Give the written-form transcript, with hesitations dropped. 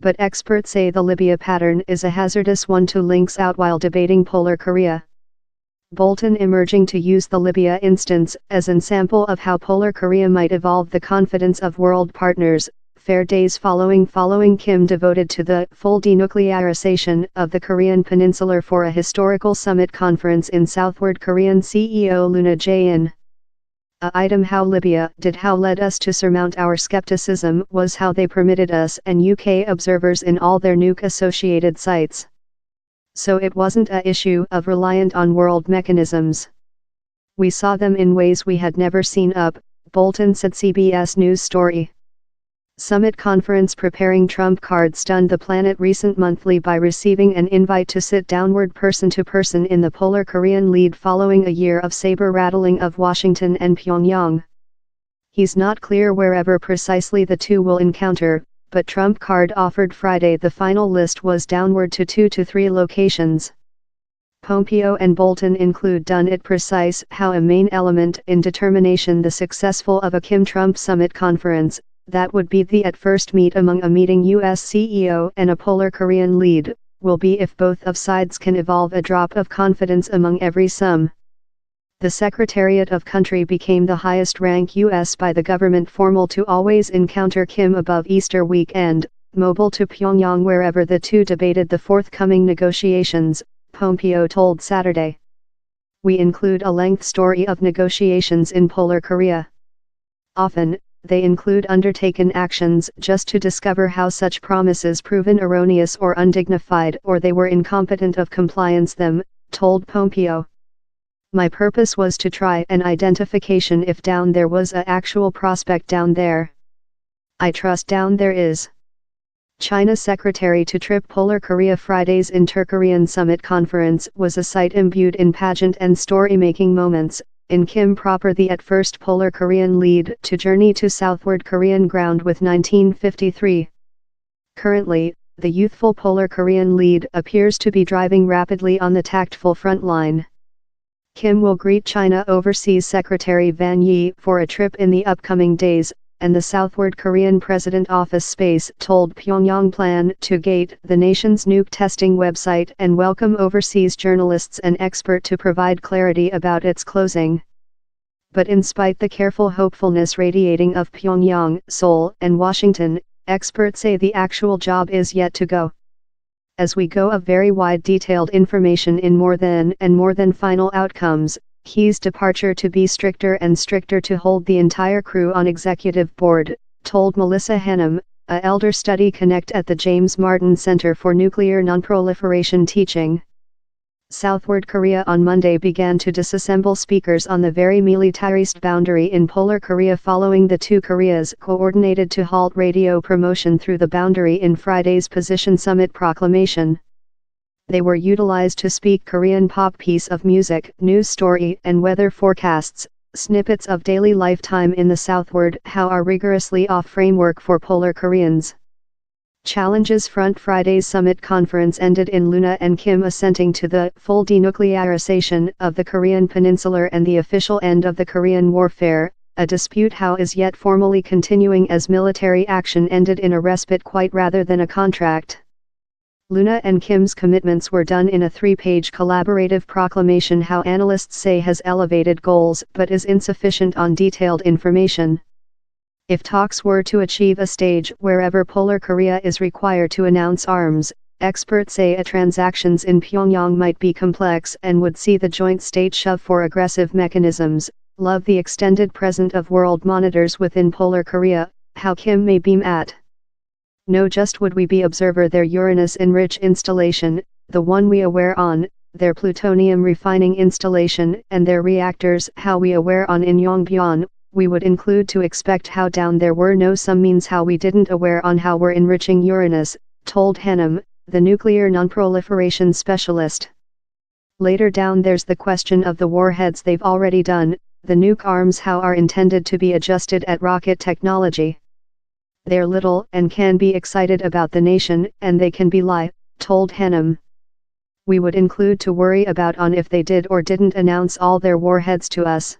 but experts say the Libya pattern is a hazardous one to lynx out while debating polar Korea. Bolton emerging to use the Libya instance as an sample of how polar Korea might evolve the confidence of world partners. Fair days following Kim devoted to the full denuclearization of the Korean peninsula for a historical summit conference in southward Korean CEO Luna Jae-in. Item how Libya did how led us to surmount our skepticism was how they permitted us and UK observers in all their nuke-associated sites. So it wasn't a issue of reliant on world mechanisms. We saw them in ways we had never seen Bolton said CBS News story. Summit conference preparing trump card stunned the planet recent monthly by receiving an invite to sit downward person to person in the polar Korean lead following a year of saber-rattling of Washington and Pyongyang. He's not clear wherever precisely the two will encounter, but trump card offered Friday the final list was downward to 2 to 3 locations. Pompeo and Bolton include done it precise how a main element in determination the successful of a Kim-Trump summit conference, that would be the at first meet among a meeting U.S. CEO and a polar Korean lead, will be if both of sides can evolve a drop of confidence among every some. The Secretariat of Country became the highest rank U.S. by the government formal to always encounter Kim above Easter weekend, mobile to Pyongyang wherever the two debated the forthcoming negotiations, Pompeo told Saturday. We include a length story of negotiations in polar Korea. Often, they include undertaken actions just to discover how such promises proven erroneous or undignified or they were incompetent of compliance them, told Pompeo. My purpose was to try an identification if down there was a actual prospect down there. I trust down there is. China Secretary to trip polar Korea Friday's Inter-Korean Summit Conference was a sight imbued in pageant and story-making moments, in Kim proper the at first polar Korean lead to journey to southward Korean ground with 1953. Currently, the youthful polar Korean lead appears to be driving rapidly on the tactful front line. Kim will greet China Overseas Secretary Wang Yi for a trip in the upcoming days, and the southward Korean President Office Space told Pyongyang plan to gate the nation's nuke testing website and welcome overseas journalists and expert to provide clarity about its closing. But in spite the careful hopefulness radiating of Pyongyang, Seoul, and Washington, experts say the actual job is yet to go. As we go of very wide detailed information in more than final outcomes, He's departure to be stricter and stricter to hold the entire crew on executive board, told Melissa Hannum, a elder study connect at the James Martin Center for Nuclear Nonproliferation Teaching. Southward Korea on Monday began to disassemble speakers on the very militarist boundary in polar Korea following the two Koreas coordinated to halt radio promotion through the boundary in Friday's Position Summit proclamation. They were utilized to speak Korean pop piece of music, news story and weather forecasts, snippets of daily lifetime in the southward how are rigorously off framework for polar Koreans. Challenges front Friday's summit conference ended in Luna and Kim assenting to the full denuclearization of the Korean peninsula and the official end of the Korean warfare, a dispute how is yet formally continuing as military action ended in a respite quite rather than a contract. Luna and Kim's commitments were done in a 3-page collaborative proclamation how analysts say has elevated goals but is insufficient on detailed information. If talks were to achieve a stage wherever polar Korea is required to announce arms, experts say transactions in Pyongyang might be complex and would see the joint state shove for aggressive mechanisms. Love the extended presence of world monitors within polar Korea, how Kim may beam at. No just would we be observer their Uranus-enriched installation, the one we aware on, their plutonium refining installation and their reactors how we aware on in Yongbyon, we would include to expect how down there were no some means how we didn't aware on how we're enriching Uranus, told Hannum, the nuclear nonproliferation specialist. Later down there's the question of the warheads they've already done, the nuke arms how are intended to be adjusted at rocket technology. They're little and can be excited about the nation and they can be lie, told Hannum. We would include to worry about on if they did or didn't announce all their warheads to us.